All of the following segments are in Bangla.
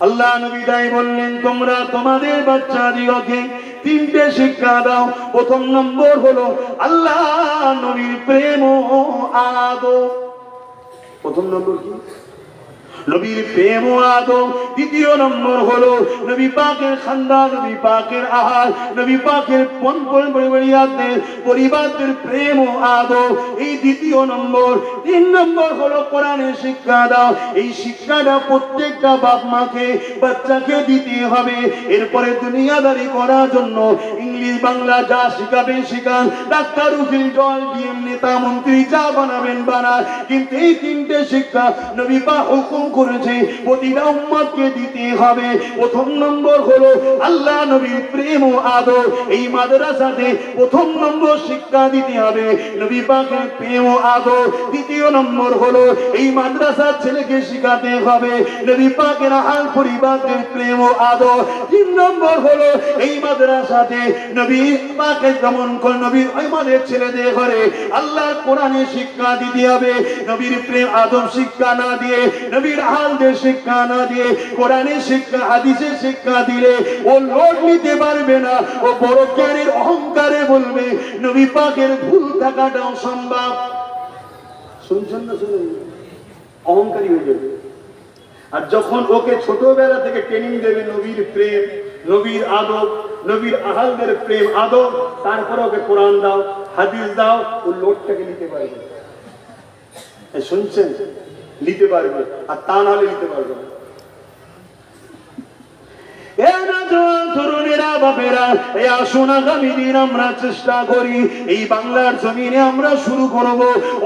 আল্লাহ নবী তাই বললেন, তোমরা তোমাদের বাচ্চাদিগকে তিনটে শিক্ষা দাও। প্রথম নম্বর হলো আল্লাহ নবীর প্রেম ও আদব। প্রথম নম্বর কি? নবীর প্রেম ও আদব। দ্বিতীয় নম্বর হলো নবী পাকের খানদান, নবী পাকের আহার, নবী পাকের পরিবারদের প্রেম ও আদব, এই দ্বিতীয় নম্বর। তিন নম্বর হলো কোরআনের শিক্ষা দাও। এই শিক্ষাটা প্রত্যেকটা বাপ মাকে বাচ্চাকে দিতে হবে। এরপরে দুনিয়াদারি করার জন্য ইংলিশ বাংলা যা শিখাবেন শিখান, ডাক্তার উকিল জল ডিএম নেতা মন্ত্রী যা বানাবেন বানান, কিন্তু এই তিনটে শিক্ষা নবী পাক হুকুম করেছে প্রতিটা উম্মতকে দিতে হবে। প্রথম নম্বর হলো আল্লাহ নবীর প্রেম ও আদব। এই মাদ্রাসাতে প্রথম নম্বর শিক্ষা দিতে হবে নবী পাকের প্রেম ও আদব। দ্বিতীয় নম্বর হলো এই মাদ্রাসার ছেলেকে শিখাতে হবে নবী পাকের আহাল পরিবারের প্রেম ও আদব। তিন নম্বর হলো এই মাদ্রাসাতে নবী পাকের যেমন করে নবী আমাদের ছেলেদের ঘরে আল্লাহ কোরআনের শিক্ষা দিতে হবে। নবীর প্রেম আদব শিক্ষা না দিয়ে, নবীর আহালদের শিক্ষা না দিয়ে, কোরআনের শিক্ষা হাদিসের শিক্ষা দিলে ও লোড নিতে পারবে না। ও বড় জ্ঞানের অহংকারে বলবে নবী পাকের ভুল থাকাটাও সম্ভব। শুনছেন না? শুনুন, অহংকারী হয়ে যাবে। আর যখন ওকে ছোটবেলা থেকে ট্রেনিং দেবে নবীর প্রেম, নবীর আদব, নবীর আহালদের প্রেম আদব, তারপরে ওকে কোরআন দাও, হাদিস দাও, ও লোডটাকে নিতে পারবে। শুনছেন? নিতে পারবে, আর তা নাহলে নিতে পারবে না। আমরা চেষ্টা করি এই বাংলার জমিনে আমরা শুরু করব,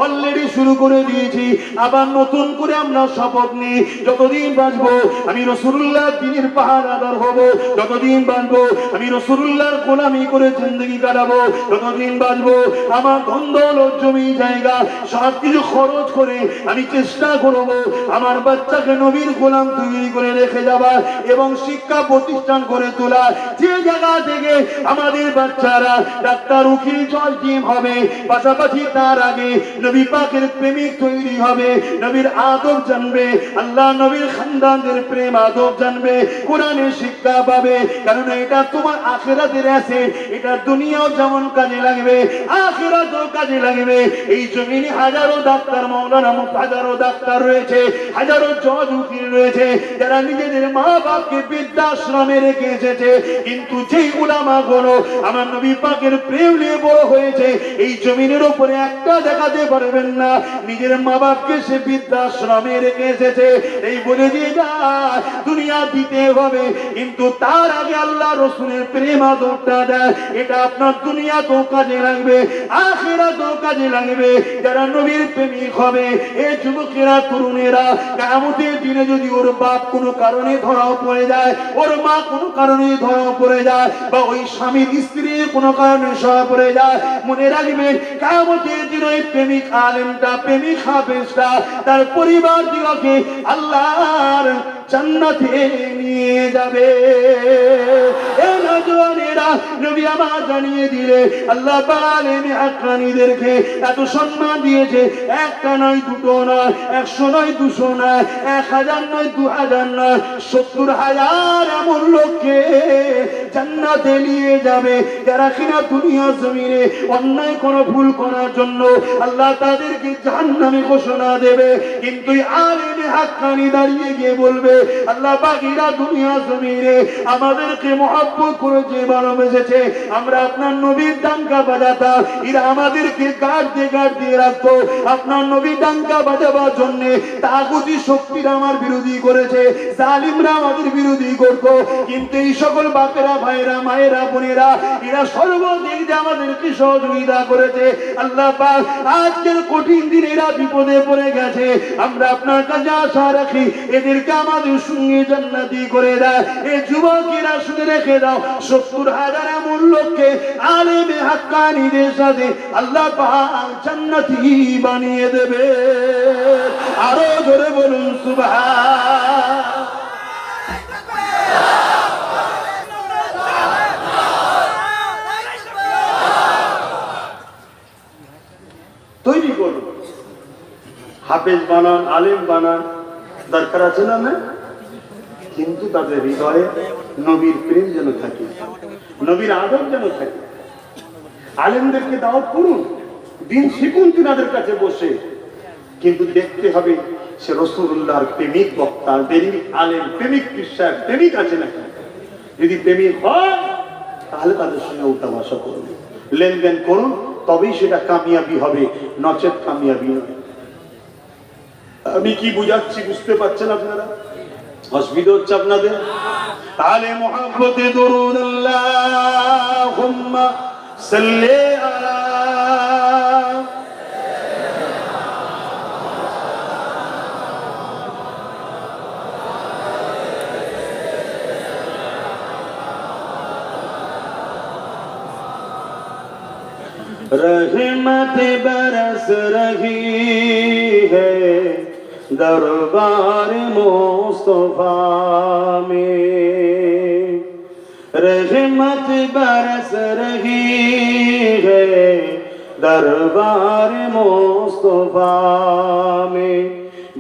অলরেডি শুরু করে দিয়েছি, আবার নতুন করে আমরা শপথ নিই যতদিন বাঁচবো আমি রাসূলুল্লাহ দ্বীনের পাহারাদার হব, যতদিন বাঁচবো আমি রাসূলুল্লাহর গোলামি করে জিন্দেগি কাটাবো, যতদিন বাঁচবো আমার ধন দৌলত জমি জায়গা সবকিছু খরচ করে আমি চেষ্টা করব আমার বাচ্চাকে নবীর গোলাম তৈরি করে রেখে যাবার এবং শিক্ষা প্রতিষ্ঠান করে তোলা। যে জায়গা থেকে আমাদের বাচ্চারা ডাক্তার উকিল জজ ডিএম হবে, পাশাপাশি তার আগে নবী পাকের প্রেমিক তৈরি হবে, নবীর আদব জানবে, আল্লাহ নবীর খানদানদের প্রেম আদব জানবে, কোরআনের শিক্ষা পাবে। কারণ এটা তোমার আখিরাতের অ্যাসেট, এটা দুনিয়াও যেমন কাজে লাগবে আখিরাতেও কাজে লাগবে। এই জমিনে হাজারো ডাক্তার মাওলানা হাজারো ডাক্তার রয়েছে, হাজারো জজ উকিল রয়েছে যারা নিজেদের মা বাপকে বৃদ্ধাশ্রমে রেখে এসেছে, কিন্তু যেই উলামাগুলো আমার নবী পাকের প্রেম নিয়ে বড় হয়েছে এই জমিনের উপরে একটা দেখাতে পারবেন না নিজের মা বাপকে সে বৃদ্ধাশ্রমে রেখে এসেছে। এই বলে দিয়ে যায় দুনিয়া দিতে হবে, কিন্তু তার আগে আল্লাহ রাসূলের প্রেম আদবটা দেয়। এটা আপনার দুনিয়াতেও কাজে লাগবে, আখিরাতেও কাজে লাগবে। যারা নবীর প্রেমিক হবে এই যুবকেরা তরুণেরা কিয়ামতের দিনে যদি ওর বাপ কোনো কারণে ধরাও পড়ে যায়, ওর মা কোনো কারণে ধরা পড়ে যায়, বা ওই স্বামীর স্ত্রী কোনো কারণে সরা পড়ে যায়, মনে রাখবেন কিয়ামতের দিন ওই প্রেমিক আলেমটা প্রেমিক হাফেজটা তার পরিবার দিগকে আল্লাহর জান্নাতে নিয়ে যাবে। এই নওজওয়ানেরা নবী আমার জানিয়ে দিলে আল্লাহ পাক হাক্কানীদেরকে এত সম্মান দিয়েছে, একটা নয় দুটো নয়, 100 নয় 200 নয়, 1000 নয় 2000 নয়, 70,000 এমন লোককে জান্নাতে নিয়ে যাবে যারা কিনা দুনিয়া জমিনে অন্যায় কোনো ভুল করার জন্য আল্লাহ তাদেরকে জাহান্নামে ঘোষণা দেবে। কিন্তু আলেমে হাক্কানী দাঁড়িয়ে গিয়ে বলবে আল্লাহ পাক এরা দুনিয়া জমিনে আমাদেরকে মহব্বত করেছে, ভালোবেসেছে, আমরা আপনার নবীর ডাঙ্কা বাজাতাম, এরা আমাদেরকে গার্ড দিয়ে রাখতো, আপনার নবীর ডাঙ্কা বাজাবার জন্য তাগুতি শক্তিরা আমার বিরোধী করেছে, জালিমরা আমাদের বিরোধী করতো, কিন্তু এই সকল বাপেরা ভাইরা মায়েরা বোনেরা এরা সর্বদিক দিয়ে আমাদেরকে সহযোগিতা করেছে। আল্লাহ পাক আজকের কঠিন দিনে এরা বিপদে পড়ে গেছে, আমরা আপনার কাছে আশা রাখি এদেরকে আমাদের সঙ্গে জান্নাতি করে দেয়। এই যুবকেরা শুনে রেখে দাও 70,000 এমন লোককে আলেমে হাক্কানীদের সাথে আল্লাহ পাক জান্নাতি বানিয়ে দেবে। আরো জোরে বলুন সুবহান। তৈরি করুন, হাফেজ বানান, আলেম বানান, দরকার আছে না? কিন্তু তাদের হৃদয়ে নবীর প্রেম যেন থাকে, নবীর আদর যেন থাকে। আলেমদেরকে দাওয়াত করুন, দিন শিখুন তিনাদের কাছে বসে, কিন্তু দেখতে হবে সে রাসূলুল্লাহর প্রেমিক বক্তা, প্রেমিক আলেম, প্রেমিক বিশ্বাস, প্রেমিক আছে নাকি। যদি প্রেমিক হয় তাহলে তাদের সঙ্গে উঠা বসা করুন, লেনদেন করুন, তবেই সেটা কামিয়াবি হবে, নচেত কামিয়াবি নয়। আমি কি বুঝাচ্ছি বুঝতে পারছেন আপনারা? অসুবিধা হচ্ছে আপনাদের? তাহলে মুহাব্বতে দরুদ আল্লাহুম্মা সাল্লি আলা रहमत बरस रही है दरबार मुस्तफा में, रहमत बरस रही है दरबार मुस्तफा में,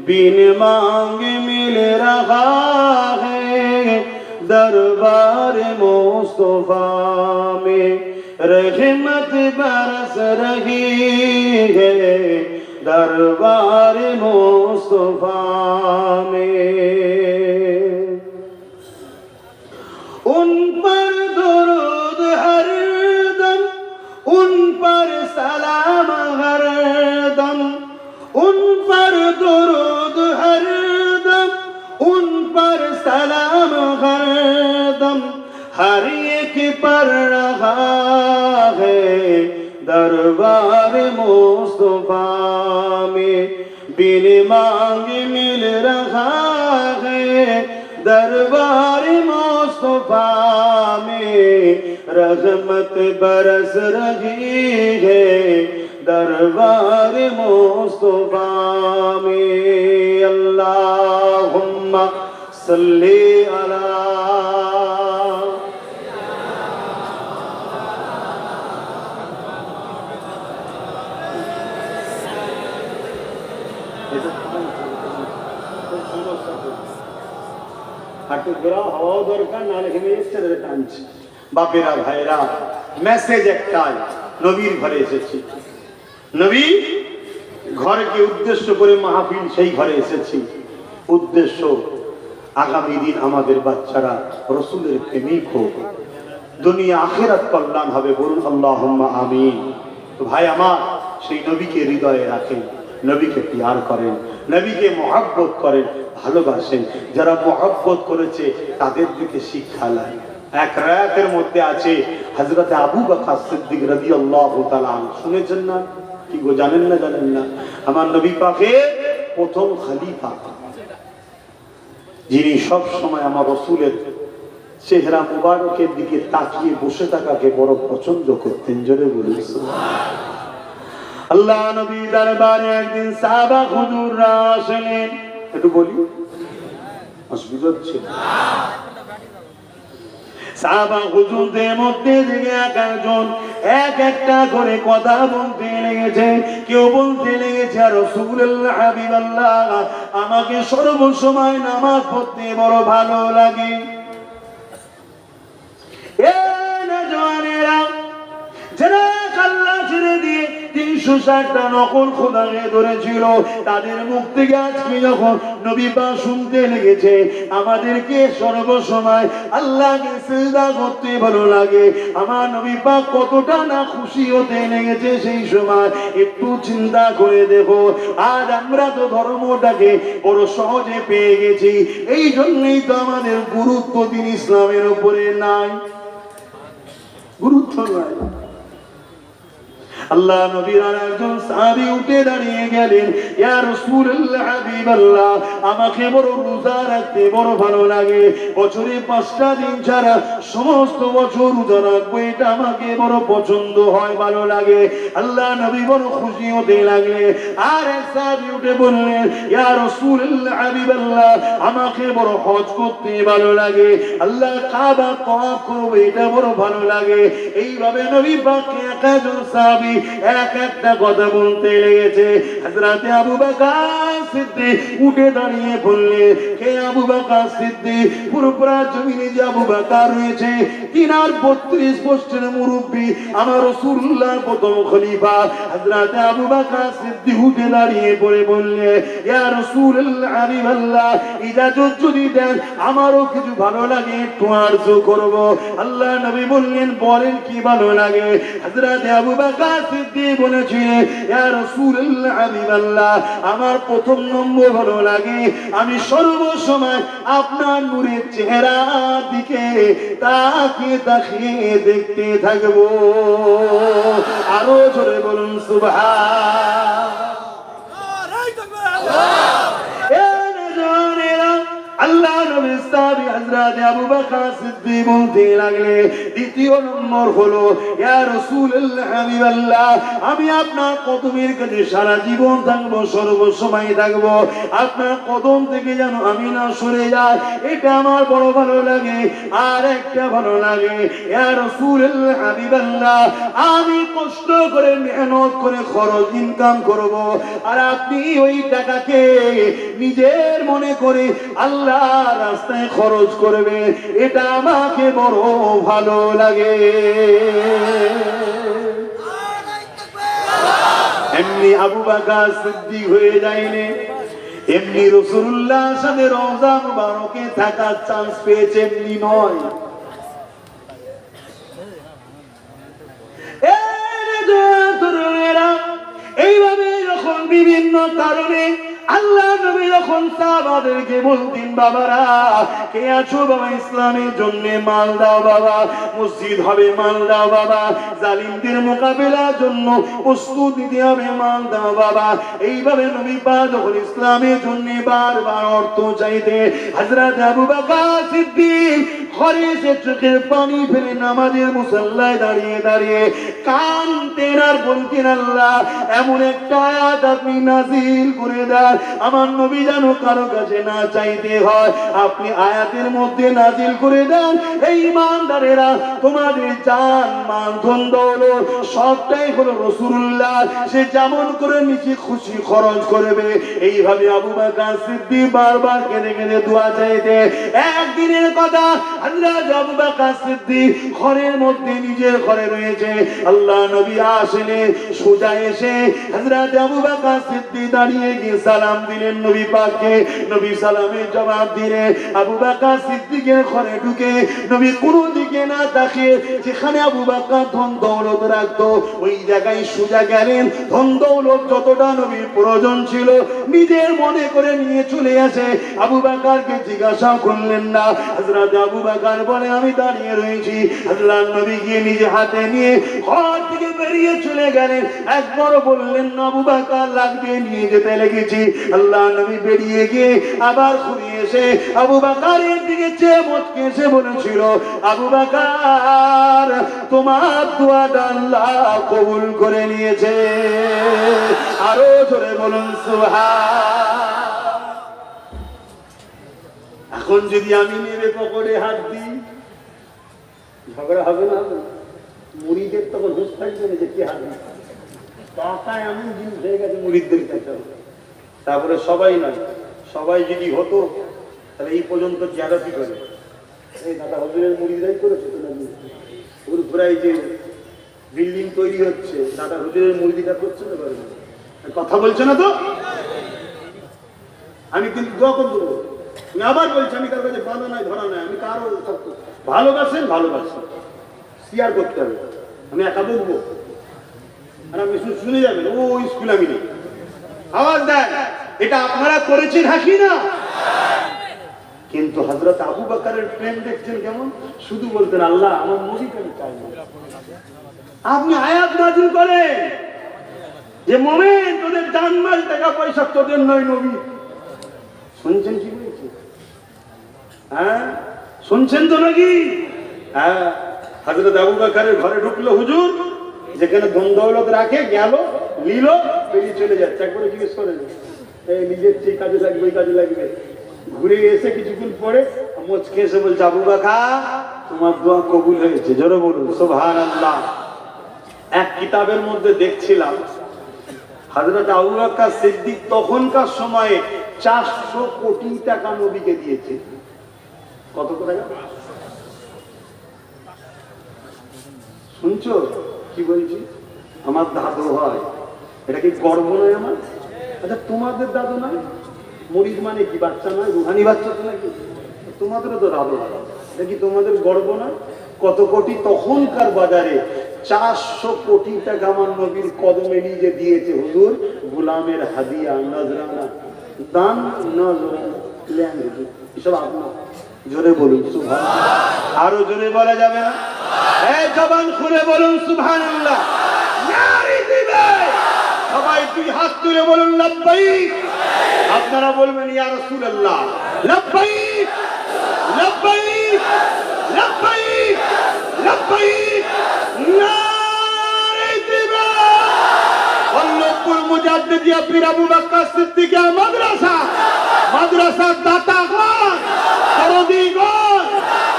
बिन मांग मिल रहा है दरबार मुस्तफा में, रहमत बरस रही है दरबार मुस्तफा में। उन पर दुरूद हर दम, उन पर सलाम हर दम, उन पर दुरूद हर दम, उन पर सलाम हर दम, हर एक पर रहा है दरबार मुस्तफा में, बिन मांग मिल रहा है दरबार मुस्तफा में, रहमत बरस रही है दरबार मुस्तफा में। अल्लाहुम्मा सल्ली अला হওয়াও দরকার, নাহলে হেমিস্টারের টানছে। বাপেরা ভাইরা, মেসেজ একটাই, নবীর ঘরে এসেছি, নবী ঘরকে উদ্দেশ্য করে মাহফিল, সেই ঘরে এসেছি। উদ্দেশ্য আগামী দিন আমাদের বাচ্চারা রসুলের প্রেমিক হোক, দুনিয়া আখিরাত কল্যাণ হবে। বলুন আল্লাহুম্মা আমিন। তো ভাই আমার, সেই নবীকে হৃদয়ে রাখেন, নবীকে প্যার করেন, নবীকে মহব্বত করেন, ভালোবাসেন। যারা মহব্বত করেছে তাদের দিকে শিক্ষা নেন। এক রায়াতের মধ্যে আছে হযরত আবু বকর সিদ্দিক রাদিয়াল্লাহু তাআলা, শুনেছেন না? কি গো, জানেন না? জানেন না? আমার নবী পাকের প্রথম খলিফা, যিনি সব সময় আমার রাসূলের চেহারা মুবারকের দিকে তাকিয়ে বসে থাকাকে বড় পছন্দ করতেন। জোরে বলুন সুবহানাল্লাহ। আল্লাহ নবী দরবারে একদিন সাহাবা হুজুররা আসলেন। একটু বলি, অসুবিধা হচ্ছে? সাহাবা হুজুরদের মধ্যে থেকে একজন এক একটা করে কথা বলতে লেগেছে। কেউ বলতে লেগেছে, রাসূলুল্লাহ হাবিবাল্লাহ, আমাকে সর্বসময় নামাজ পড়তে বড় ভালো লাগে। এ নওজওয়ানেরা, যারা আল্লাহ ছেড়ে দিয়ে 360টা নকল খোদাকে ধরেছিল, তাদের মুখ থেকে আজকে যখন নবী পাক শুনতে লেগেছে আমাদেরকে সর্বসময় আল্লাহকে সিজদা করতে ভালো লাগে, আমার নবী পাক কতটা না খুশি হতে লেগেছে সেই সময় একটু চিন্তা করে দেখো। আজ আমরা তো ধর্মটাকে বড় সহজে পেয়ে গেছি, এই জন্যই তো আমাদের গুরুত্ব দিন ইসলামের উপরে নাই, গুরুত্ব নাই। আল্লাহ নবীর একজন সাহাবী উঠে দাঁড়িয়ে গেলেন, ইয়া রাসূলুল্লাহ হাবিবাল্লাহ, আমাকে বড় রোজা রাখতে বড় ভালো লাগে, বছরে 5টা দিন ছাড়া সমস্ত বছর রোজা রাখবো, এটা আমাকে বড় পছন্দ হয়, ভালো লাগে। আল্লাহ নবী বড় খুশি হতে লাগলেন। আর এক সাহাবী উঠে বললেন, ইয়া রাসূলুল্লাহ হাবিবাল্লাহ, আমাকে বড় হজ করতে ভালো লাগে, আল্লাহ কাবা তওয়াফ করব, এটা বড় ভালো লাগে। এইভাবে নবী পাক একজন সাহাবী এক একটা কথা বলতে লেগেছে। হযরতে আবু বকর সিদ্দিক উঠে দাঁড়িয়ে বললে, হে আবু বকর সিদ্দিক, পুরোপুরা জমিনে যে আবু বকর রয়েছে তিনার 32 বছরের মুরব্বী, আমার রাসূলুল্লাহ প্রথম খলিফা। হযরতে আবু বকর সিদ্দিক উঠে দাঁড়িয়ে পড়ে বললে, ইয়া রাসূলুল্লাহ হাবিবাল্লাহ, ইজাজত যদি দেন আমারও কিছু ভালো লাগে একটু আরজু করব। আল্লাহ নবী বললেন, বলেন কি ভালো লাগে? হযরতে আবু বকর সিদ্দিক বলেছিলেন, ইয়া রাসূলুল্লাহ হাবিবাল্লাহ, আমার প্রথম নম্বর ভালো লাগে আমি সর্বসময় আপনার নূরের চেহারার দিকে তাকিয়ে তাকিয়ে দেখতে থাকবো। আরো জোরে বলুন সুবহানাল্লাহ। আল্লাহ নবী সাহাবী হযরত আবু বকর সিদ্দিক বলতে লাগলে, দ্বিতীয় নম্বর হলো, ইয়া রাসূলুল্লাহ হাবিবাল্লাহ, আমি আপনার কদমের কাছে সারা জীবন থাকবো, সর্বসময় থাকবো। আপনার কদম থেকে যেন আমি না সরে যাই, এটা আমার বড় ভালো লাগে। আর একটা ভালো লাগে, ইয়া রাসূলুল্লাহ হাবিবাল্লাহ, আমি কষ্ট করে মেহনত করে খরচ ইনকাম করব, আর আপনি ওই টাকাকে নিজের মনে করে আল্লাহ রাস্তায় খরচ করবে, এটা আমাকে বড় ভালো লাগে। এমনি আবু বকর সিদ্দিক হয়ে যায়নি, এমনি রাসূলুল্লাহর সাথে রওজা মুবারকে থাকার চান্স পেয়েছে, এমনি নয়। এইভাবে যখন বিভিন্ন কারণে আল্লাহ নবী যখন সাহাবাদেরকে বলতেন, বাবারা কে আছো বাবা, ইসলামের জন্য মাল দাও বাবা, মসজিদ হবে মাল দাও বাবা, জালিমদের মোকাবেলার জন্য প্রস্তুত নিতে হবে মাল দাও বাবা। এইভাবে নবী পাক যখন ইসলামের জন্য বারবার অর্থ চাইতে, হযরত আবু বকর সিদ্দিক ঘরে এসে চোখের পানি ফেলে নামাজের মুসাল্লায় দাঁড়িয়ে দাঁড়িয়ে কাঁদতেন আর বলতেন, আল্লাহ এমন একটা আয়াত আপনি নাযিল করে দেন আমার নবী যেন কারো কাছে না চাইতে হয়, আপনি আয়াতের মধ্যে নাযিল করে দেন, এই ইমানদারেরা তোমাদের জান মান ধন দৌলত সবটাই হলো রাসূলুল্লাহ, সে যেমন করে নিজে খুশি খরচ করবে। এইভাবে আবু বকর সিদ্দিক বারবার কেঁদে কেঁদে দোয়া চাইতে। একদিনের কথা, হযরত আবু বকর সিদ্দিক ঘরের মধ্যে নিজের ঘরে রয়েছে, আল্লাহ নবী আসলেন, সোজা এসে হযরত আবু বকর সিদ্দিক দাঁড়িয়ে গিয়ে সালাম দিলেন নবী পাককে। নবী সালামের জবাব দিলেন। আবু বকর সিদ্দিকের ঘরে ঢুকে নবী কোনো দিকে না তাকিয়ে যেখানে আবু বকর ধন দৌলত রাখতো ওই জায়গায় সোজা গেলেন। ধন দৌলত যতটা নবীর প্রয়োজন ছিল নিজের মনে করে নিয়ে চলে আসে। আবু বকরকে জিজ্ঞাসা করলেন না। হযরত আবু বকর বলে, আমি দাঁড়িয়ে রয়েছি। আল্লাহর নবী গিয়ে নিজে হাতে নিয়ে ঘর থেকে বেরিয়ে চলে গেলেন। একবার বললেন না, আবু বকর লাগবে, নিয়ে যেতে লেগেছি। আল্লাহ নবী বেরিয়ে গিয়ে আবার ঘুরে এসে আবু বকরের দিকে চেয়ে মুচকে এসে বলেছিল, আবু বকর তোমার দোয়াটা আল্লাহ কবুল করে নিয়েছে। আরো জোরে বলুন সুবহান। এখন যদি আমি নেবে পকেটে হাত দিই, ঝগড়া হবে না? মুরিদের তখন হুঁশ থাকবে না যে কি হাত দিই। টাকা এমন জিনিস হয়ে গেছে মুরিদদের কাছে। তারপরে সবাই নয়, সবাই যদি হতো তাহলে এই পর্যন্ত জ্যাদাতি করে। এই দাদা হুজুরের মুরিদরাই করেছে তো নাকি? ওর ঘোরাই যে বিল্ডিং তৈরি হচ্ছে, দাদা হুজুরের মুরিদিটা করছে না? কথা বলছে না তো? আমি কিন্তু দোয়া করে দেবো। আমি আবার বলছি, আমি কার কাছে বাঁধা নাই ধরা নাই, আমি কারো ভালোবাসেন ভালোবাসেন শেয়ার করতে হবে। আমি একা বলবো আর আপনি শুনে যাবেন, ও স্কুল আমি নেই। আওয়াজ দেন, এটা আপনারা করেছেন হাসি না? কিন্তু হযরত আবু বকরের প্রেম দেখছেন কেমন? শুধু বলতেন, আল্লাহ আমার নবীকে আমি চাই না। আপনি আয়াত নাযিল করেন যে মুমিন তোদের জানমাল টাকা পয়সা তোদের নয়, নবী। শুনছেন কি বলছে? হ্যাঁ শুনছেন তো নাকি? হ্যাঁ, হযরত আবু বকরের ঘরে ঢুকলো হুজুর, যেখানে ধন দৌলত রাখে, গেল নিল, বেরিয়ে চলে যাচ্ছে। একবারে জিজ্ঞেস করে এই নিজের যে কাজে লাগবে ওই কাজে লাগবে। ঘুরে এসে কিছুক্ষণ পরে মুচকে এসে বলছে, আবু বকর তোমার দোয়া কবুল হয়েছে। জোরে বলুন সুবহানাল্লাহ। এক কিতাবের মধ্যে দেখছিলাম হযরত আবু বকর সিদ্দিক তখনকার সময়ে 400 কোটি টাকা নবীকে দিয়েছে। কত টাকা শুনছো কি বলছি? আমার দাদু হয়, এটা কি গর্ব নয় আমার? আচ্ছা তোমাদের দাদু নয়? মরিদ মানে কি বাচ্চা নয়, রুহানি বাচ্চা তো নাকি? তোমাদেরও তো দাদু হয়, এটা কি তোমাদের গর্ব নয়? কত কোটি তখনকার বাজারে 400 কোটি টাকা আমার নবীর কদমে নিজে দিয়েছে হুজুর। গোলামের হাদিয়া, নজরানা, দান, নজরানা, লেন হুজুর, এসব আপনার। জোরে বলুন সুবহানাল্লাহ। আরো জোরে বলা যাবে না? এই জবান খুলে বলুন সুবহানাল্লাহ। নারী দিবে সবাই, দুই হাত তুলে বলুন লাব্বাইক। আপনারা বলবেন ইয়া রাসূলুল্লাহ, লাব্বাইক লাব্বাইক লাব্বাইক লাব্বাইক। নারী দিবে বল্লভপুর মুজাদ্দিদিয়া পীর আবু বকর সিদ্দিক মাদ্রাসা, মাদ্রাসার দাতাগণ, দরদিগণ,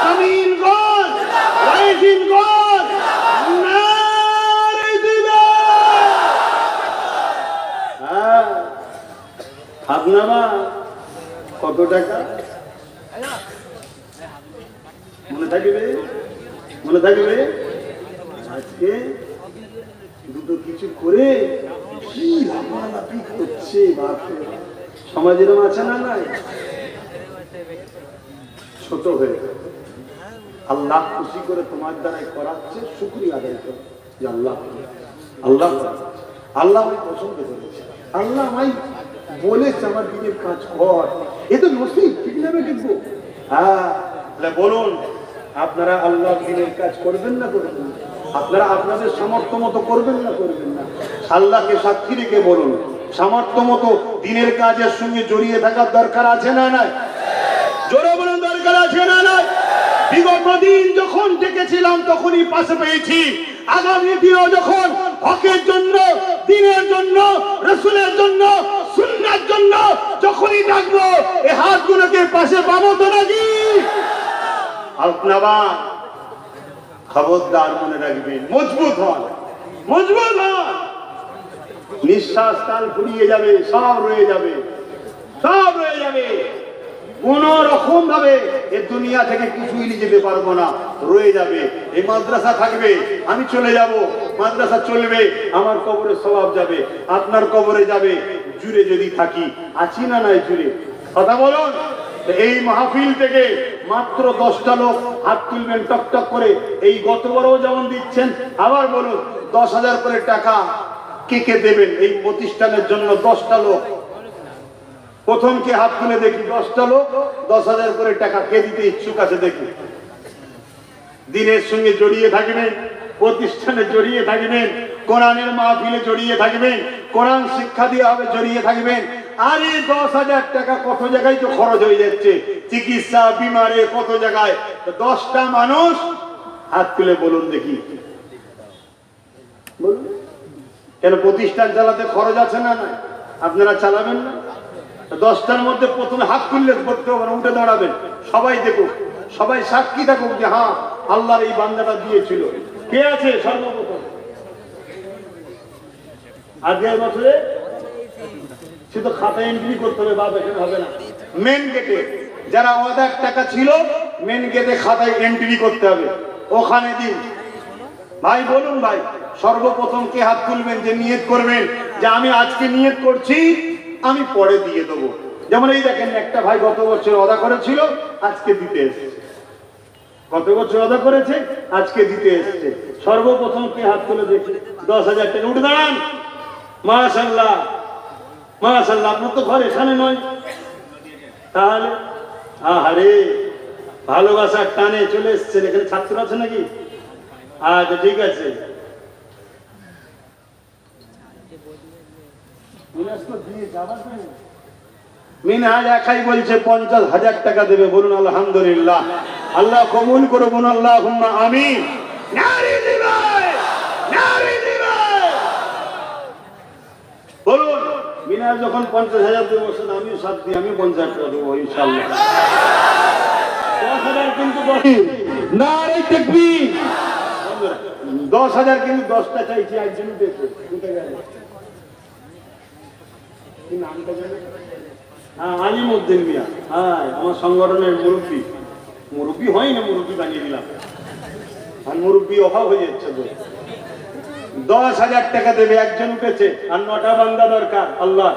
কামিলগণ, ওয়াইজিনগণ, নারী দিবে। হ্যাঁ, আপনারা কত টাকা মনে থাকবে? মনে থাকবে? আজকে দুটো কিছু করে কি লাফালাফি করছে সমাজের আছে না? নাই ছোট হয়ে আল্লাহ খুশি করে তোমার দ্বারাই করাচ্ছে, শুকরিয়া আদায় করো যে আল্লাহ আল্লাহ আল্লাহ আমায় পছন্দ করেছে, আল্লাহ আমায় বলেছে আমার দিনের কাজ কর। এ তো নসিব, ঠিক না? কিন্তু হ্যাঁ, বলুন আপনারা আল্লাহ দিনের কাজ করবেন না করবেন না? আপনারা আপনাদের সামর্থ্য মতো করবেন না করবেন না? আল্লাহকে সাক্ষী রেখে বলুন, সামর্থ্য মতো দিনের কাজের সঙ্গে জড়িয়ে থাকার দরকার আছে না নাই? জোরে বলুন, দরকার আছে না নাই? বিগত দিন যখন ডেকেছিলাম তখনই পাশে পেয়েছি, আগামী দিনও যখন হকের জন্য, দ্বীনের জন্য, রাসূলের জন্য, সুন্নাহর জন্য যখনই ডাকবো এই হাতগুলোকে পাশে পাবো তো নাকি? আপনারা খবরদার মনে রাখবেন, মজবুত হন, মজবুত হন। নিঃশ্বাস কাল ফুরিয়ে যাবে, সব রয়ে যাবে, সব রয়ে যাবে। কোন রকম ভাবে এই দুনিয়া থেকে কিছুই নিয়ে যেতে পারবো না, রয়ে যাবে। এই মাদ্রাসা থাকবে, আমি চলে যাব, মাদ্রাসা চলবে, আমার কবরে সওয়াব যাবে, আপনার কবরে যাবে। জুড়ে যদি থাকি, আছি না নাই জুড়ে? কথা বলুন। এই মাহফিল থেকে মাত্র 10টা লোক হাত তুলবেন টকটক করে। এই গতবারও যেমন দিচ্ছেন, আবার বলুন 10,000 করে টাকা কে কে দেবেন এই প্রতিষ্ঠানের জন্য? 10টা লোক, প্রথম কে হাত তুলে দেখি? 10টা লোক 10,000 করে টাকা কে দিতে ইচ্ছুক আছে দেখি? দিনের সঙ্গে জড়িয়ে থাকবেন, প্রতিষ্ঠানে জড়িয়ে থাকবেন, কোরআনের মাহফিলে জড়িয়ে থাকবেন, কোরআন শিক্ষা দেওয়া হবে, জড়িয়ে থাকবেন। আরে 10,000 টাকা কত জায়গায় তো খরচ হয়ে যাচ্ছে, চিকিৎসা, বিমারে, কত জায়গায়। 10টা মানুষ হাত তুলে বলুন দেখি, বলুন। কেন প্রতিষ্ঠান চালাতে খরচ আছে না? না, আপনারা চালাবেন না? 10টার মধ্যে প্রথমে হাত তুললে করতে হবে না, উঠে দাঁড়াবেন, সবাই দেখুক, সবাই সাক্ষী থাকুক যে হ্যাঁ আল্লাহর এই বান্দাটা দিয়েছিল। কে আছে সর্বপ্রথম? আগের বছরে শুধু খাতা এন্ট্রি করতে হবে, বাপ এখানে হবে না। মেন গেটে যারা 1,000 টাকা ছিল, মেন গেটে খাতায় এন্ট্রি করতে হবে, ওখানে দিন। ভাই বলুন, ভাই সর্বপ্রথম কে হাত তুলবেন যে নিয়ত করবেন যে আমি আজকে নিয়ত করছি, আমি পরে দিয়ে দেবো। যেমন এই দেখেন, একটা ভাই গত বছর ওয়াদা করেছিল, আজকে দিতে এসেছে। গত বছর ওয়াদা করেছে, আজকে দিতে এসেছে। সর্বপ্রথম কে হাত তুলে দেখি? 10,000 টাকা। উঠে দাঁড়ান। মাশাআল্লাহ, মাশাআল্লাহ। আপনার তো ঘর এখানে নয়, তাহলে আহারে ভালোবাসার টানে চলে এসছেন। এখানে ছাত্র আছে নাকি? আচ্ছা ঠিক আছে। মিনহাজ একাই বলছে 50,000 টাকা দেবে। বলুন আলহামদুলিল্লাহ। আল্লাহ কবুল করো, বলুন আল্লাহুম্মা আমিন। নারী দিবে, নারী দিবে। বলুন মিনহাজ যখন 50,000 দেবো, আমিও সাথ দিই, আমি 50 টাকা দেবো ইনশাআল্লাহ। 10,000 কিন্তু নারী তাকবীর, 10,000 কিন্তু 10টা চাইছি, একজন উঠেছে, উঠে গেল। কি নামটা জানেন? হ্যাঁ, আলিমউদ্দিন মিয়া। হ্যাঁ, আমার সংগঠনের মুরব্বী হয় না, মুরব্বী বানিয়ে দিলাম। আর মুরব্বী অভাব হয়ে যাচ্ছে তো। 10,000 টাকা দেবে, একজন উঠেছে। আর 9টা বান্দা দরকার আল্লাহ।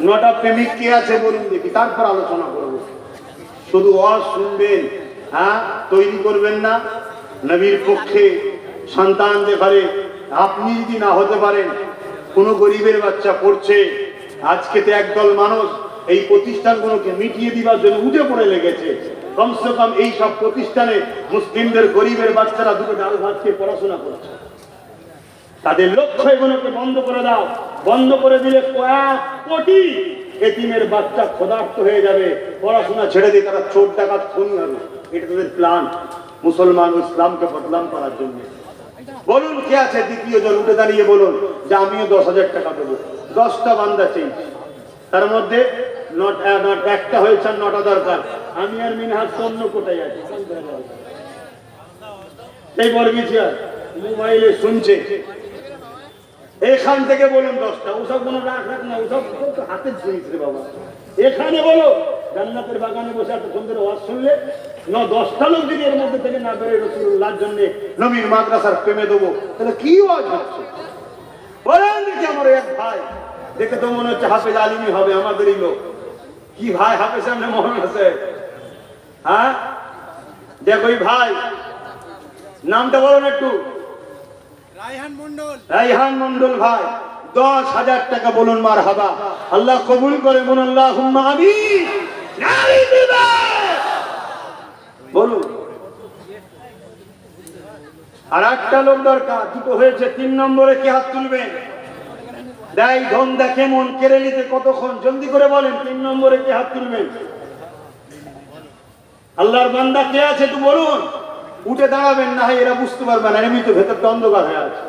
9টা প্রেমিক কে আছে বলুন দেখি, তারপর আলোচনা করবো। শুধু ওয়াজ শুনবেন, হ্যাঁ, তৈরি করবেন না। নবীর পক্ষে সন্তান যে পারে, আপনি যদি না হতে পারেন, কোনো গরিবের বাচ্চা পড়ছে, আজকে তো একদল মানুষ এই প্রতিষ্ঠানগুলোকে মিটিয়ে দিবার জন্য উঠে পড়ে লেগেছে। কমসে কম এই সব প্রতিষ্ঠানে মুসলিমদের গরিবের বাচ্চারা দুটো ডাল ভাত খেয়ে পড়াশোনা করছে। তাদের লক্ষ্য এগুলোকে বন্ধ করে দাও। বন্ধ করে দিলে কয়েক কোটি এতিমের বাচ্চা ক্ষুধার্ত হয়ে যাবে, পড়াশোনা ছেড়ে দিয়ে তারা চোর ডাকাত খুনি হবে। এটা তাদের প্ল্যান, মুসলমান ও ইসলামকে বদনাম করার জন্য। বলুন কে আছে দ্বিতীয় জন, উঠে দাঁড়িয়ে বলুন যে আমিও 10,000 টাকা দেবো। 10টা বান্দা চেয়েছি, তার মধ্যে একটা হয়েছে, 9টা দরকার। আমি আর মিনহাজ অন্য কোটায় আছি, এই বর্গিছি আর মোবাইলে শুনছে। এখান থেকে বলুন 10টা, ওসব কোনো রাখ না, ওসব তো হাতের জিনিস রে বাবা। এখানে বলো, জান্নাতের বাগানে বসে এতক্ষণ ধরে ওয়াজ শুনলে 10টা লোক যদি এর মধ্যে থেকে না বেরোয় রাসূলুল্লাহর জন্য নবীর মাদ্রাসার প্রেমে দেবো, তাহলে কি ওয়াজ হচ্ছে বলেন দেখি। আমার এক ভাই দেখে তো মনে হচ্ছে হাফেজ আলিমই হবে, আমাদেরই লোক। কি ভাই হাফেজ সামনে মনে আছে? হ্যাঁ, দেখো ভাই, নামটা বলো না একটু। রায়হান মন্ডল ভাই, 10,000 টাকা বলুন মারহাবা। আল্লাহ কবুল করে বলুন আল্লাহুম্মা আমিন। বলুন। আর একটা লোক দরকার, দুটো হয়েছে। 3 নম্বরে কে হাত তুলবেন? দেয় ধন দেখে মন কেড়ে নিতে কতক্ষণ, জলদি করে বলেন। 3 নম্বরে কে হাত তুলবেন? আল্লাহর বান্দা কে আছে একটু বলুন। উঠে দাঁড়াবেন, না হয় এরা বুঝতে পারবে না, এমনি তো ভেতরটা অন্ধকার হয়ে আছে।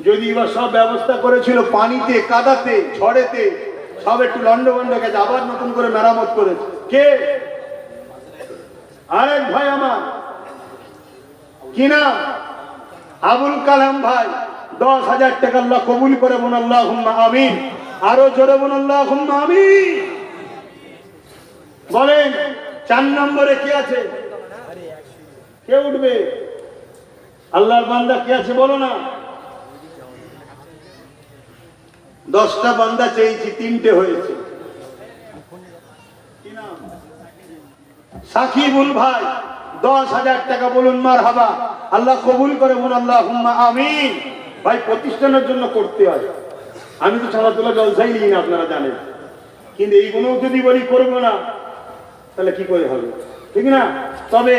যদি এবার সব ব্যবস্থা করেছিল, পানিতে, কাদাতে, ঝড়েতে সব একটু লন্ডভন্ড গেছে, আবার নতুন করে মেরামত করেছে। কে? আরেক ভাই আমার, কি নাম? আবুল কালাম ভাই। 10,000 টাকা আল্লাহ কবুল করে বলুন আল্লাহুম্মা আমিন। আরো জোরে বলুন আল্লাহুম্মা আমিন। বলেন 4 নম্বরে কে আছে? কে উঠবে? আল্লাহর বান্দা কে আছে বলো না। 10টা বান্দা চেয়েছি, 3টে হয়েছে। কি নাম? সাকিবুল ভাই। 10,000 টাকা বলুন মারহাবা। আল্লাহ কবুল করে বলুন আল্লাহুম্মা আমিন। ভাই প্রতিষ্ঠানের জন্য করতে হয়। আমি তো ছাড়াতলা জলসাই নিই না, আপনারা জানেন। কিন্তু এইগুলো যদি বলি করবো না, তাহলে কি করে হবে, ঠিক না? তবে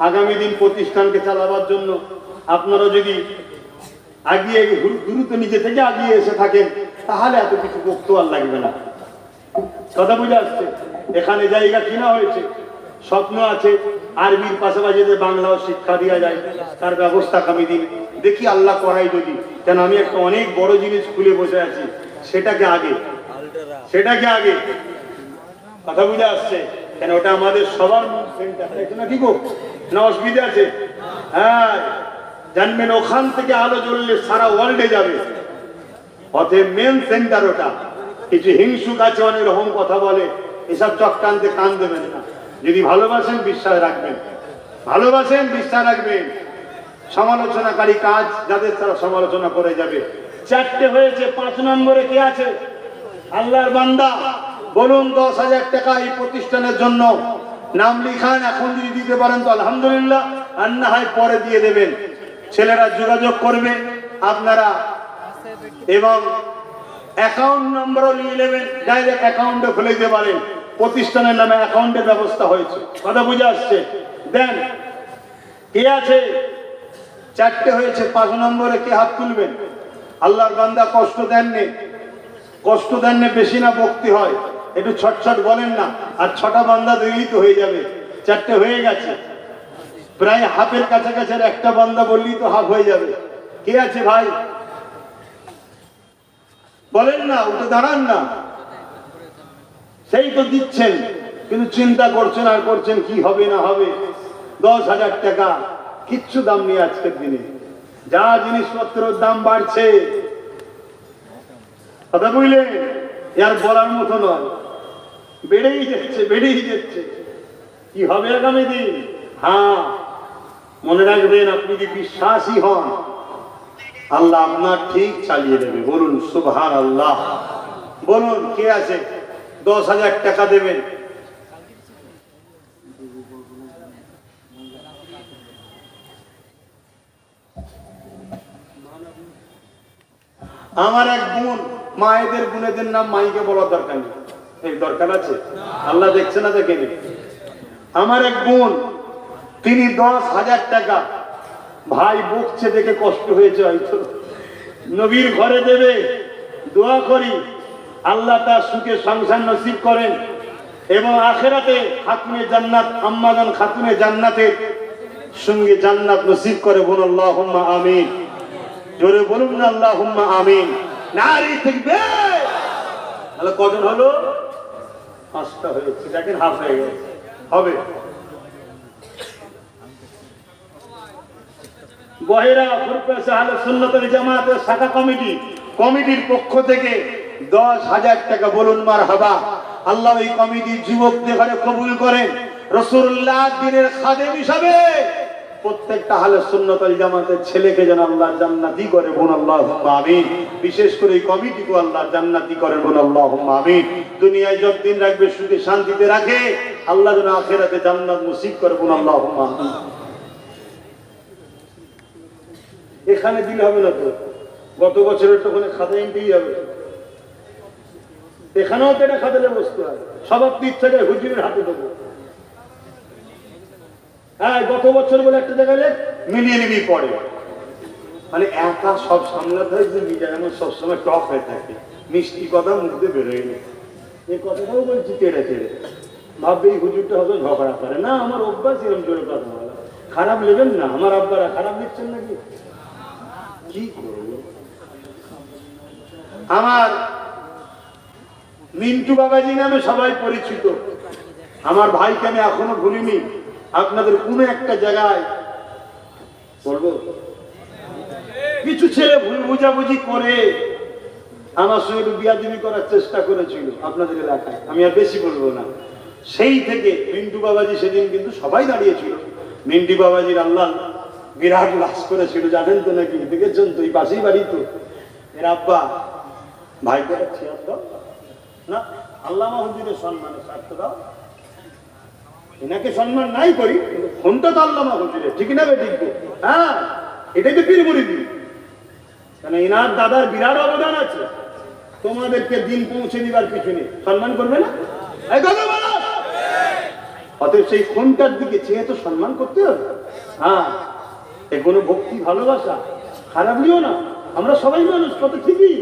আগামী দিন প্রতিষ্ঠানকে চালাবার জন্য আপনারা যদি আগিয়ে দ্রুত নিজে থেকে আগিয়ে এসে থাকেন, তাহলে এত কিছু বক্তব্য আর লাগবে না। কথা বুঝে আসছে? এখানে জায়গা কিনা হয়েছে, স্বপ্ন আছে আরবির পাশাপাশি বাংলাও শিক্ষা দেওয়া যায়, তার ব্যবস্থা আগামী দিন দেখি আল্লাহ করাই যদি। কেন আমি একটা অনেক বড় জিনিস খুলে বসে আছি, সেটাকে আগে কথা বুঝে আসছে? কেন ওটা আমাদের সবার সেন্টার, নাকি গো? না অসুবিধা আছে? হ্যাঁ, জানবেন ওখান থেকে আলো জ্বললে সারা ওয়ার্ল্ডে যাবে। অতএব মেন সেন্টার ওটা। কিছু হিংসুক আছে, অনেক রকম কথা বলে, এসব চক্রান্তে কান দেবেন না। যদি ভালোবাসেন বিশ্বাস রাখবেন, সমালোচনাকারী কাজ যাদের তারা সমালোচনা করে যাবে। 4টে হয়েছে। 5 নম্বরে কে আছে? আল্লাহর বান্দা বলুন 10,000 টাকা এই প্রতিষ্ঠানের জন্য নাম লিখান। এখন যদি দিতে পারেন তো আলহামদুলিল্লাহ, আর না হয় পরে দিয়ে দেবেন। ছেলেরা যোগাযোগ করবে আপনারা, এবং অ্যাকাউন্ট নম্বরও নিয়ে নেবেন, ডাইরেক্ট অ্যাকাউন্টে খুলে দিতে পারেন। প্রতিষ্ঠানের নামে অ্যাকাউন্টের ব্যবস্থা হয়েছে। কথা বুঝে আসছে? দেন। কে আছে? 4টে হয়েছে। 5 নম্বরে কে হাত তুলবেন? আল্লাহর বান্দা কষ্ট দেননি, বেশি না বক্তি হয়, একটু ছটছট বলেন না। আর 6টা বান্দা দিলেই তো হয়ে যাবে। 4টে হয়ে গেছে, প্রায় হাফের কাছাকাছি। একটা বান্দা বললেই তো হাফ হয়ে যাবে। কে আছে ভাই? বলেন না, উঠে দাঁড়ান না। সেই তো দিচ্ছেন, কিন্তু চিন্তা করছেন আর করছেন কি হবে না হবে। 10,000 টাকা কিচ্ছু দাম নেই আজকের দিনে, যা জিনিসপত্রের দাম বাড়ছে, কথা বুঝলেন, আর বলার মতো নয়, বেড়েই যাচ্ছে বেড়েই যাচ্ছে। কি হবে আগামী দিন? হ্যাঁ, মনে রাখবেন, আপনি যদি বিশ্বাসী হন, আল্লাহ আপনার ঠিক চালিয়ে দেবে। বলুন সুবহানাল্লাহ। বলুন কে আছে 10,000 টাকা দেবেন? আমার এক বোন, মায়েদের বোনেদের নাম মাইকে বলার দরকার নেই, এই দরকার আছে? আল্লাহ দেখছে না দেখেনি? আমার এক বোন, তিনি 10,000 টাকা, ভাই বকছে দেখে কষ্ট হয়েছে হয়তো, নবীর ঘরে দেবে। দোয়া করি আল্লাহ তার সুখে সংসার নসিব করেন এবং আখেরাতে খাতুনে জান্নাত, আম্মাজান খাতুনে জান্নাতের সঙ্গে জান্নাত নসিব করে। বলুন আল্লাহুম্মা আমিন। জোরে বলুন না আল্লাহুম্মা আমিন। নারী তাকবীর। তাহলে কজন হলো? 5টা হয়েছে, দেখেন হাফ হয়ে গেছে। হবে বহেরা ফুরকাস আহলে সুন্নাত ওয়াল জামাতের শাখা কমিটির পক্ষ থেকে 10,000 টাকা। বলুন মারহাবা। আল্লাহ এই কমিটির যুবকদের ঘরে কবুল করেন, রাসূলুল্লাহ দ্বীনের খাদেম হিসাবে প্রত্যেকটা আহলে সুন্নাত ওয়াল জামাতের ছেলেকে যেন আল্লাহ জান্নাতি করে। বলুন আল্লাহুম্মা আমিন। বিশেষ করে এই কমিটিকে আল্লাহ জান্নাতি করেন। বলুন আল্লাহুম্মা আমিন। দুনিয়ায় যতদিন রাখবে সুখে শান্তিতে রাখে, আল্লাহ যেন আখিরাতে জান্নাত নসিব করে। বলুন আল্লাহুম্মা আমিন। এখানে দিলে হবে না তো, গত বছরের তো ওখানে খাতায় দিয়ে যাবে, এখানেও তো এটা খাতালে বসতে হয়। সবার ইচ্ছাটা হুজুরের হাতে দেবো। হ্যাঁ, গত বছর বলে একটা জায়গায় মিলিয়ে নিবি পড়ে, মানে একা সব সামলাতে হয় যে নিজের এমন সবসময় টক হয়ে থাকে, মিষ্টি কথা মুখ দিয়ে বেরোয় না। এই কথাটাও বলছি তেড়ে তেড়ে, ভাববে এই হুজুরটা হবে ঝগড়া করে না। আমার অভ্যাস এরকম জোরে কথা বলা, খারাপ নেবেন না। আমার আব্বারা খারাপ দিচ্ছেন নাকি? কি করবো? আমার মিন্টু বাবাজি নামে সবাই পরিচিত। আমার ভাইকে আমি এখনো ভুলিনি। আপনাদের কোন একটা জায়গায় বলবো, কিছু ছেলে ভুল বুঝাবুঝি করে আমার সঙ্গে বিয়াদবি করার চেষ্টা করেছিল আপনাদের এলাকায়, আমি আর বেশি বলবো না। সেই থেকে মিন্টু বাবাজি সেদিন কিন্তু সবাই দাঁড়িয়েছিল। মিন্টু বাবাজির আল্লাহ বিরাট লাশ করেছিল, জানেন তো নাকি? দেখেছেন তো, এই পাশেই বাড়ি তো। এর আব্বা ভাই করে ছিয়ার দাও না, আল্লামা হুজুরের সম্মানে স্বার্থ দাও। এনাকে সম্মান নাই করি, ফোনটা তো আল্লামা হুজুরের, ঠিক না? ঠিক। হ্যাঁ, এটাই তো পীর মুরিদি। কেন এনার দাদার বিরাট অবদান আছে। তোমাদেরকে দিন পৌঁছে দিবার পিছনে সম্মান করবে না? অতএব সেই ফোনটার দিকে চেয়ে তো সম্মান করতে হবে। হ্যাঁ, এগুলো ভক্তি ভালোবাসা, খারাপ নিও না। আমরা সবাই মানুষ, কত ঠিকই,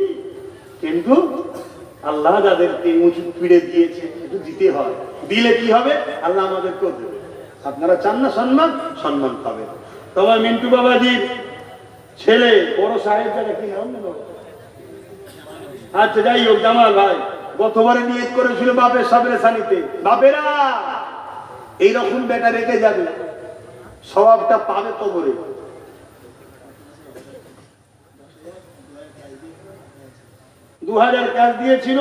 কিন্তু আল্লাহ যাদেরকে উঁচু পিড়ে দিয়েছে একটু দিতে হয়। দিলে কি হবে? আল্লাহ আমাদেরকেও দেবে। আপনারা চান না সম্মান? সম্মান পাবে। তোমার মিন্টু বাবাজির ছেলে বড় সাহেব জায়গা কি নাম? আচ্ছা, যাই হোক, জামাল ভাই গতবারে নিয়ত করেছিল বাপের সাবরে সানিতে। বাপেরা এইরকম বেটা রেখে যাবে, স্বভাবটা পাবে কবরে। $2,000 ক্যাশ দিয়েছিল,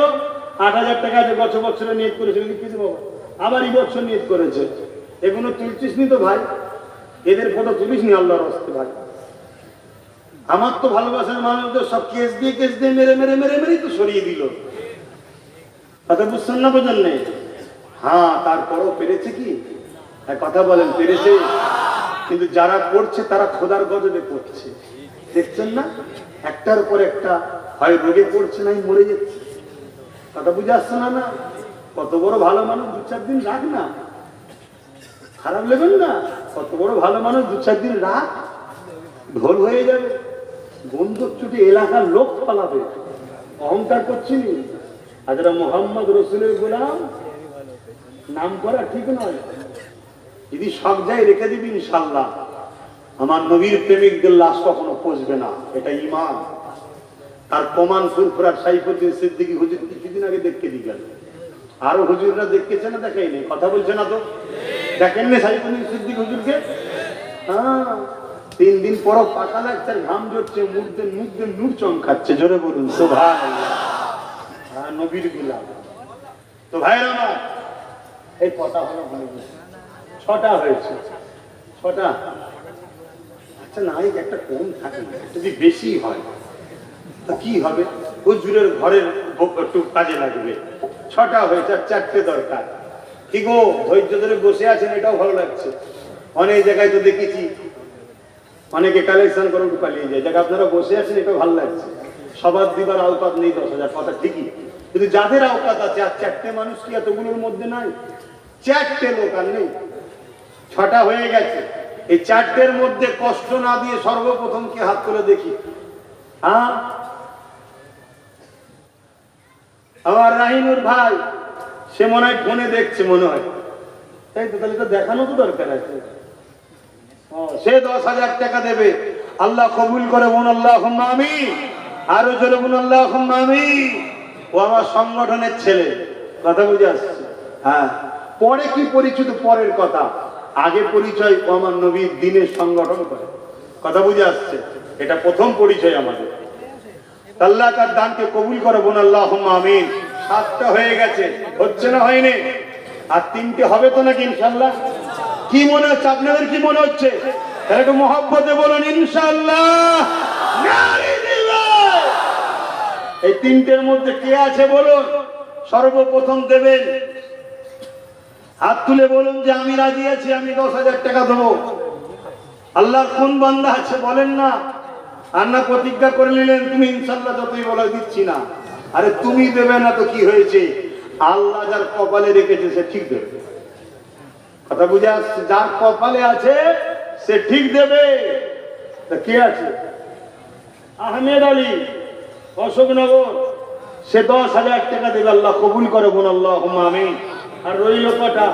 8,000 টাকা যে গত বছরে নিয়ত করেছিল, লিখেছি বাবা, আবার এই বছর নিয়ত করেছে। এগুলো তুলছিস নি তো ভাই? এদের ফটো তুলিস নি আল্লাহর হস্তে ভাই? আমার তো ভালোবাসার মানুষদের সব কেস দিয়ে মেরে মেরে মেরে মেরেই তো সরিয়ে দিল। কথা বুঝছেন না? বোঝেন নেই? হ্যাঁ, তারপরও পেরেছে কি? কথা বলেন, পেরেছে। কিন্তু যারা করছে তারা খোদার গজবে করছে, দেখছেন না? একটার পর একটা হয় রোগে পড়ছে, নাই মরে যাচ্ছে। কথা বুঝে আসছে না? না, কত বড় ভালো মানুষ 2-4 দিন রাখ না, খারাপ লেবেন না। কত বড় ভালো মানুষ 2-4 দিন রাখ, ঢোল হয়ে যাবে, বন্দুক ছুটে এলাকার লোক পালাবে। অহংকার করছিনি। আর যারা মোহাম্মদ রসুলের গোলাম, নাম করা ঠিক নয়। যদি সব জায়গায় রেখে দিবি, ইনশাল্লাহ আমার নবীর প্রেমিকদের লাশ কখনো পচবে না, এটা ঈমান। তার প্রমাণ ফুরফুরার সাইফুদ্দিন সিদ্দিকী হুজুর কিছুদিন আগে দেখতে দিয়ে গেল। আরো হুজুররা দেখতেছে না, দেখাইনি, কথা বলছে না তো, দেখেন না সাইফুদ্দিন সিদ্দিক হুজুরকে? হ্যাঁ, 3 দিন পর পাকা লাগছে, ঘাম ঝরছে, মুখ দিয়ে নূর চমকাচ্ছে, জোরে বলুন সুবহানাল্লাহ। হ্যাঁ, নবীর গোলাম। তো ভাইরা আমার, এই কথা হলো 6টা হয়েছে, 6টা। আচ্ছা না, এই একটা কম থাকে, যদি বেশি হয় তা কি হবে? হুজুরের ঘরের একটু কাজে লাগবে। 6টা হয়েছে, আর 4টে দরকার। কি গো, ধৈর্য ধরে বসে আছেন, এটাও ভালো লাগছে। অনেক জায়গায় তো দেখেছি অনেকে কালেকশন করে উঠে পালিয়ে যায়, যাকে আপনারা বসে আছেন, এটাও ভালো লাগছে। সবার দিবার আওকাত নেই 10,000, কথা ঠিকই, কিন্তু যাদের আওকাত আছে, আর 4টে মানুষ কি এতগুলোর মধ্যে নাই? 4টে লোক আর নেই, 6টা হয়ে গেছে। এই 4টের মধ্যে কষ্ট না দিয়ে সর্বপ্রথম কে হাত তুলে দেখি? হ্যাঁ, আমার রাহিনুর ভাই, সে মনে হয় ফোনে দেখছে, মনে হয়, তাই তো? তাহলে তো দেখানো তো দরকার আছে। সে 10,000 টাকা দেবে, আল্লাহ কবুল করে, বোন আল্লাহুম্মা আমিন। আরো জোরে বোন আল্লাহুম্মা আমিন। ও আমার সংগঠনের ছেলে, কথা বুঝে আসছে? হ্যাঁ, পরে কি পরিচিত পরের কথা, আগে পরিচয় ও আমার নবীর দ্বীনের সংগঠন করে, কথা বুঝে আসছে? এটা প্রথম পরিচয় আমাদের। আল্লাহ তার দানকে কবুল করে, বোন আল্লাহুম্মা আমিন। 7টা হয়ে গেছে, হচ্ছে না হয়নি? আর 3টে হবে তো নাকি ইনশাআল্লাহ? কি মনে হচ্ছে আপনাদের, কি মনে হচ্ছে? একটু মহব্বতে বলুন ইনশাআল্লাহ। এই 3টের মধ্যে কে আছে বলুন, সর্বপ্রথম দেবেন? হাত তুলে বলুন যে আমি রাজি আছি, আমি 10,000 টাকা দেবো। আল্লাহর কোন বান্দা আছে বলেন না? আর না প্রতিজ্ঞা করে নিলেন, তুমি ইনশাআল্লাহ যতই বলে দিচ্ছি না। আরে তুমি দেবে না তো কি হয়েছে? আল্লাহ যার কপালে রেখেছে সে ঠিক দেবে, কথা বুঝে আসছে? যার কপালে আছে সে ঠিক দেবে। তা কে আছে? আহমেদ আলী, অশোকনগর, সে 10,000 টাকা দেবে, আল্লাহ কবুল করে, বোন আল্লাহুম্মা আমিন। আর রইল কটা?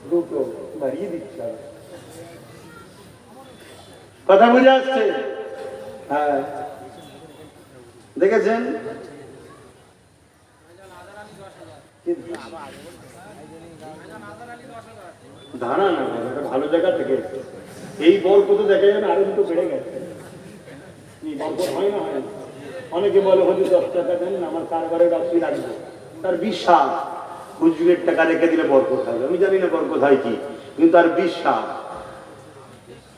2টো, বাড়িয়ে দিচ্ছে, কথা বুঝে আসছে? হ্যাঁ, দেখেছেন? দাঁড়া না, ভালো জায়গা থেকে এই বরকত দেখা যাবে, আরো 2টো বেড়ে গেছে। বরকত হয় না, হয় না? অনেকে বলে হুজুর 10 টাকা দেন, আমার কারবারে রাখি রাখবো। তার বিশ্বাস হুজুরের টাকা রেখে দিলে বরকত হবে। আমি জানি না বরকত হয় কি, কিন্তু তার বিশ্বাস,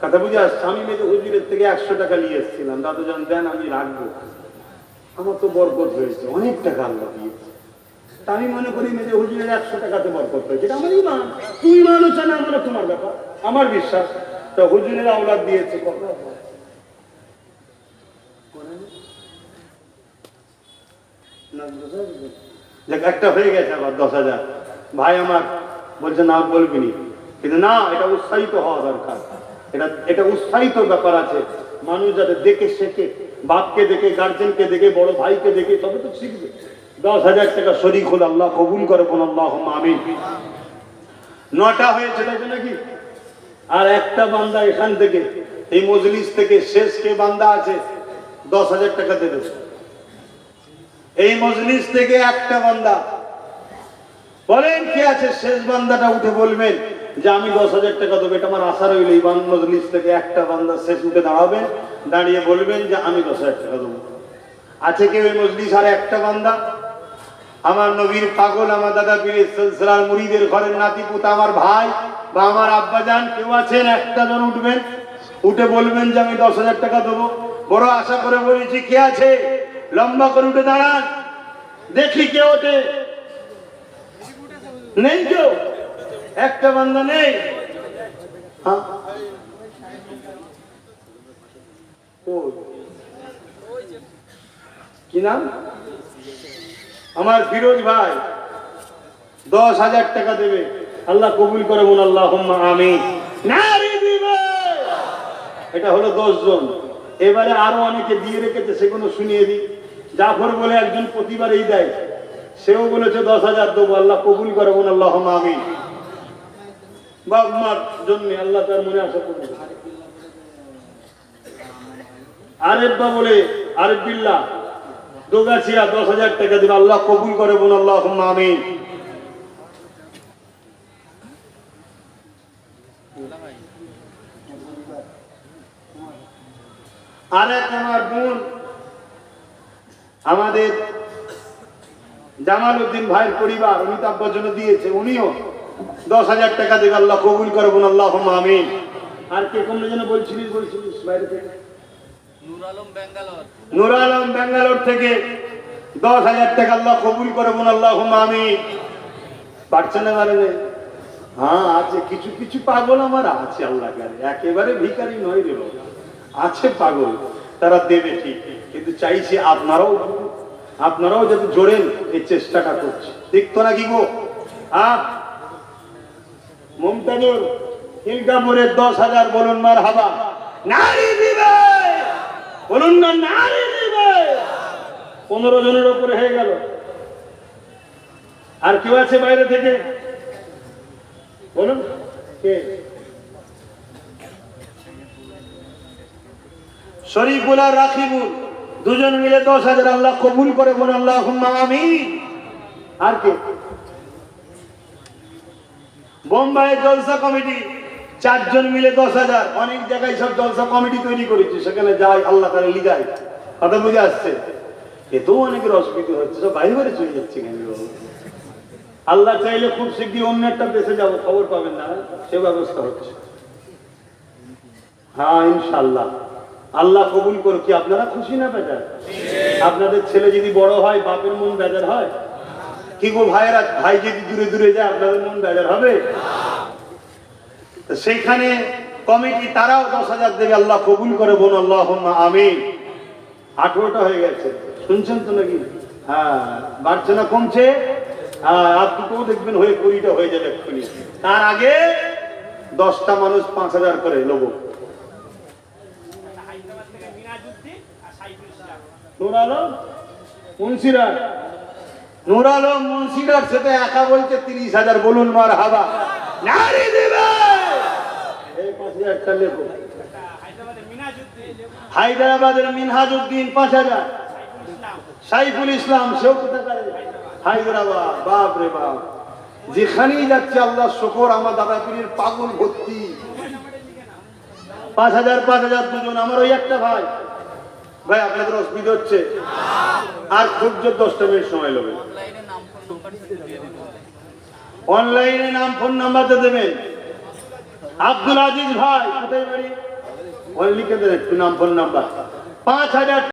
কথা বুঝে আসছে? আমি মেয়েদের হুজুরের থেকে 100 টাকা নিয়ে এসেছিলাম, দাদু জান দেন, আমি রাখবো, আমার তো বরকত হয়েছে, অনেক টাকা আল্লাহ দিয়েছে। তা আমি মনে করি মেয়েদের হুজুরের 100 টাকাতে বরকত হয়েছে, এটা আমার ইমান। তুই মানুষ না, আমার তোমার ব্যাপার, আমার বিশ্বাস। তো হুজুরের আওলাদ দিয়েছে, কথা একটা হয়ে গেছে, আবার 10,000। ভাই আমার বলছে না বলবি নি, কিন্তু না, এটা উৎসাহিত হওয়া দরকার। এটা উৎসাহিত ব্যাপার আছে, মানুষ যাতে দেখে শেখে, বাপকে দেখে, গার্জেনকে দেখে, বড় ভাইকে দেখে, তবে তো শিখবে। 10,000 টাকা শরীক হল, আল্লাহ কবুল করে, বোন আল্লাহুম্মা আমিন। 9টা হয়েছে নাকি? আর একটা বান্দা এখান থেকে, এই মজলিস থেকে শেষ কে বান্দা আছে 10,000 টাকা দেবে? এই মজলিস থেকে একটা বান্দা, বলেন কে আছে? শেষ বান্দাটা উঠে বলবেন যে আমি 10,000 টাকা দেবো। এটা আমার আশা রইল, এই মজলিস থেকে একটা বান্দা শেষ উঠে দাঁড়াবেন, দাঁড়িয়ে বলবেন যে আমি 10,000 টাকা দেবো। আছে কেউ এই মজলিস আর একটা বান্দা? আমার নবীর পাগল, আমার দাদা পীরের সিলসিলার মুরিদের ঘরের নাতি পুতা, আমার ভাই বা আমার আব্বাজান, কেউ আছেন? একটা জন উঠবেন, উঠে বলবেন যে আমি 10,000 টাকা দেবো। বড় আশা করে বলেছি, কে আছে? লম্বা করে উঠে দাঁড়ান, দেখি কে ওঠে। নেই কেউ? একটা বান্দা নেই? কি নাম? আমার ফিরোজ ভাই 10,000 টাকা দেবে, আল্লাহ কবুল করে, বোন আল্লাহুম্মা আমিন। এটা হলো 10 জন। এবারে আরো অনেকে দিয়ে রেখেছে, সেগুলো শুনিয়ে দিই। জাফর বলে একজন প্রতিবারেই দেয়, সেও বলেছে 10,000 দেবো, আল্লাহ কবুল করে, বোন আল্লাহুম্মা আমিন। বাপ মার জন্য আল্লাহ তার মনে আশা করবে। আরেফ বা বলে, আরেফ বিল্লাহ দোগাছিয়া 10,000 টাকা দিবে, আল্লাহ কবুল করে বলুন আল্লাহুম্মা আমিন। আরেক আমার বোন আমাদের জামাল উদ্দিন ভাইয়ের পরিবার অমিতাভ বচ্চন দিয়েছে, উনিও 10,000 টাকা দেবে, আল্লাহ কবুল করে বলুন আল্লাহুম্মা আমিন। আর কে কোন যেন বলছিলিস বাইরে থেকে? নূর আলম ব্যাঙ্গালোর থেকে 10,000 টাকা, আল্লাহ কবুল করে বলুন আল্লাহুম্মা আমিন। পারছে না পারে না? হ্যাঁ আছে, কিছু কিছু পাগল আমার আছে, আল্লাহ করে একেবারে ভিখারি নয় রে বাবা, আছে পাগল, তারা দেবে ঠিক, কিন্তু চাইছে আপনারাও যাতে জোড়েন এই চেষ্টাটা করছে, ঠিক তো নাকি গো? মমতাজুর ইলকাপুরের 10,000 বলুন মারহাবা। নারী দিবে বলুন না, নারী দিবে। 15 জনের উপরে হয়ে গেল। আর কেউ আছে বাইরে থেকে বলুন কে? শরীফুল আর রাকিবুল দুজন মিলে 10,000, আল্লাহ কবুল করে বলুন আল্লাহুম্মা আমিন। আর কে? বোম্বাইয়ের জলসা কমিটি 4 জন মিলে 10,000। অনেক জায়গায় সব জলসা কমিটি তৈরি করেছে, সেখানে যাই আল্লাহ তাআলা লিগায়, কথা বুঝে আসছে। এত অনেকের অসুবিধা হচ্ছে, সব বাইরে বাইরে চলে যাচ্ছে কেন? আল্লাহ চাইলে খুব শীঘ্রই অন্য একটা দেশে যাবো, খবর পাবেন না, সে ব্যবস্থা হচ্ছে। হ্যাঁ ইনশাআল্লাহ, আল্লাহ কবুল করুক। কি আপনারা খুশি না বেজার? আপনাদের ছেলে যদি বড় হয় বাপের মন বেজার হয় কি গো ভাইয়েরা? ভাই যদি দূরে দূরে যায় আপনাদের মন বেজার হবে? সেইখানে কমিটি তারাও 10,000 দেবে, আল্লাহ কবুল করে বলুন আল্লাহুম্মা আমিন। 18টা হয়ে গেছে, শুনছেন তো নাকি? হ্যাঁ, বাড়ছে না কমছে? হ্যাঁ, আর দুটোও দেখবেন হয়ে 20টা হয়ে যাবে এক্ষুনি। তার আগে 10টা মানুষ 5,000 করে লোক। নূর আলম মুন্সিরাট, নূর আলম মুন্সিরাট সেটা একা বলছে 30,000 বলুন মারহাবা। নারী দিবে এই 5,000টা লেখো। হায়দ্রাবাদের মিনহাজউদ্দিন 5,000। সাইফুল ইসলাম সেও কোথাকার? হায়দ্রাবাদ। বাপ রে বাপ, যেখানেই যাচ্ছে আল্লাহ শুকর, আমার দাদা পীরের পাগল ভর্তি। 5,000 5,000 দুজন। আমার ওই একটা ভাই, ভাই আপনাদের অসুবিধা হচ্ছে? আর খুব জোর 10টা মিনিট সময় লাগবে। অনলাইনে নাম ফোন নাম্বারটা দেবেন। আব্দুল আজিজ ভাই কোথায় বাড়ি? লিখে দেন একটু নাম ফোন নাম্বার। 5,000